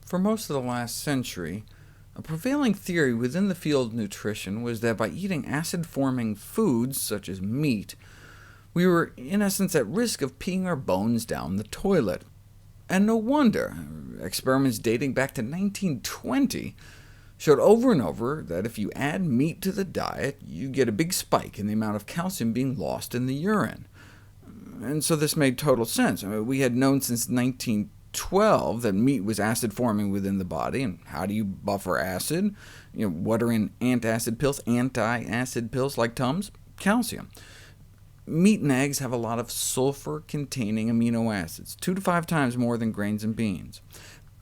For most of the last century, a prevailing theory within the field of nutrition was that by eating acid-forming foods, such as meat, we were in essence at risk of peeing our bones down the toilet. And no wonder. Experiments dating back to 1920 showed over and over that if you add meat to the diet, you get a big spike in the amount of calcium being lost in the urine. And so this made total sense. We had known since 1912 that meat was acid-forming within the body, and how do you buffer acid? What are in antacid pills like Tums? Calcium. Meat and eggs have a lot of sulfur-containing amino acids, 2 to 5 times more than grains and beans,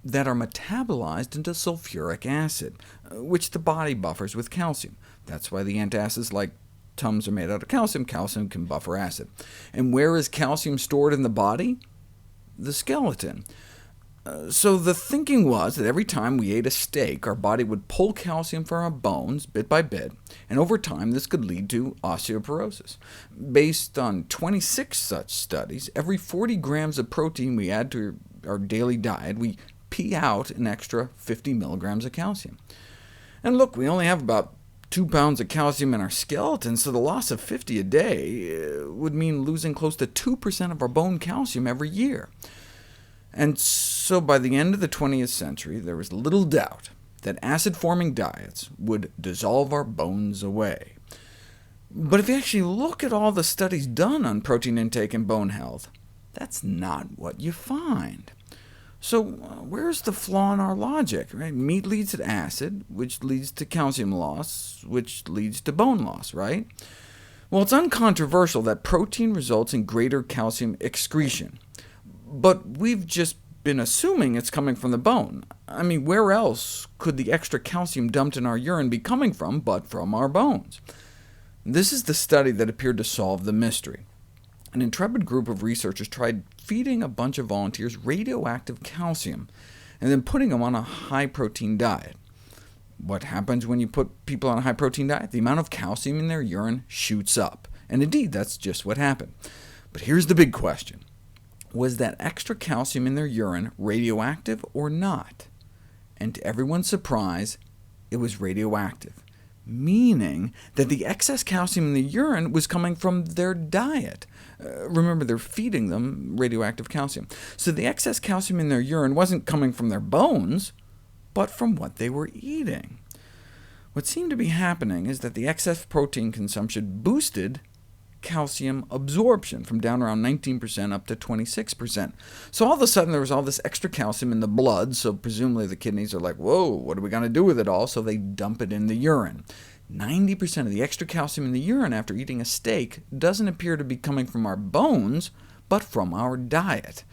that are metabolized into sulfuric acid, which the body buffers with calcium. That's why the antacids like Tums are made out of calcium. Calcium can buffer acid. And where is calcium stored in the body? The skeleton. So the thinking was that every time we ate a steak, our body would pull calcium from our bones bit by bit, and over time this could lead to osteoporosis. Based on 26 such studies, every 40 grams of protein we add to our daily diet, we pee out an extra 50 milligrams of calcium. And look, we only have about 2 pounds of calcium in our skeleton, so the loss of 50 a day would mean losing close to 2% of our bone calcium every year. And so by the end of the 20th century, there was little doubt that acid-forming diets would dissolve our bones away. But if you actually look at all the studies done on protein intake and bone health, that's not what you find. So where's the flaw in our logic? Right? Meat leads to acid, which leads to calcium loss, which leads to bone loss, right? Well, it's uncontroversial that protein results in greater calcium excretion, but we've just been assuming it's coming from the bone. I mean, where else could the extra calcium dumped in our urine be coming from but from our bones? This is the study that appeared to solve the mystery. An intrepid group of researchers tried feeding a bunch of volunteers radioactive calcium, and then putting them on a high-protein diet. What happens when you put people on a high-protein diet? The amount of calcium in their urine shoots up, and indeed that's just what happened. But here's the big question. Was that extra calcium in their urine radioactive or not? And to everyone's surprise, it was radioactive, meaning that the excess calcium in the urine was coming from their diet. Remember, they're feeding them radioactive calcium. So the excess calcium in their urine wasn't coming from their bones, but from what they were eating. What seemed to be happening is that the excess protein consumption boosted calcium absorption from down around 19% up to 26%. So all of a sudden there was all this extra calcium in the blood, so presumably the kidneys are like, whoa, what are we going to do with it all? So they dump it in the urine. 90% of the extra calcium in the urine after eating a steak doesn't appear to be coming from our bones, but from our diet.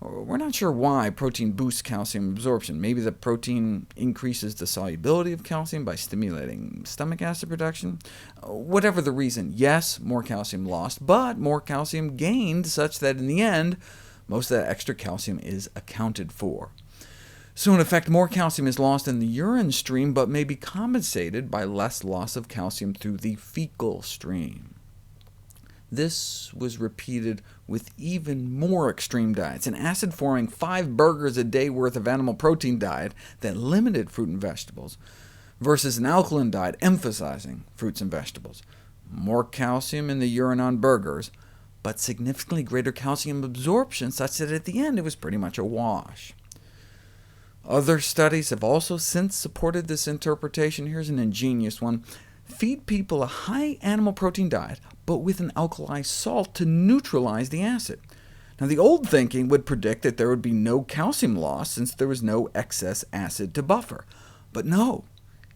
We're not sure why protein boosts calcium absorption. Maybe the protein increases the solubility of calcium by stimulating stomach acid production. Whatever the reason, yes, more calcium lost, but more calcium gained, such that in the end, most of that extra calcium is accounted for. So in effect, more calcium is lost in the urine stream, but may be compensated by less loss of calcium through the fecal stream. This was repeated with even more extreme diets, an acid-forming 5 burgers a day worth of animal protein diet that limited fruit and vegetables, versus an alkaline diet emphasizing fruits and vegetables. More calcium in the urine on burgers, but significantly greater calcium absorption, such that at the end it was pretty much a wash. Other studies have also since supported this interpretation. Here's an ingenious one. Feed people a high animal protein diet, but with an alkali salt to neutralize the acid. Now, the old thinking would predict that there would be no calcium loss since there was no excess acid to buffer. But no,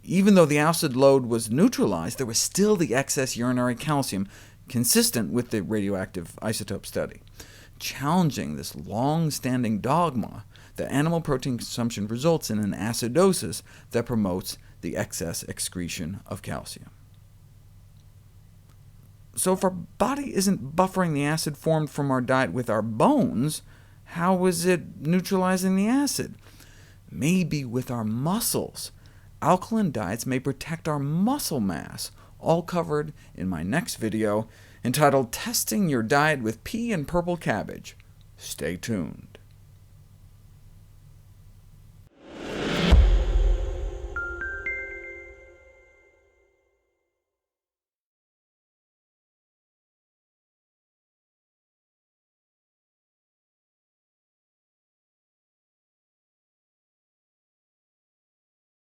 even though the acid load was neutralized, there was still the excess urinary calcium, consistent with the radioactive isotope study, challenging this long-standing dogma that animal protein consumption results in an acidosis that promotes the excess excretion of calcium. So if our body isn't buffering the acid formed from our diet with our bones, how is it neutralizing the acid? Maybe with our muscles. Alkaline diets may protect our muscle mass, all covered in my next video, entitled Testing Your Diet with Pea and Purple Cabbage. Stay tuned.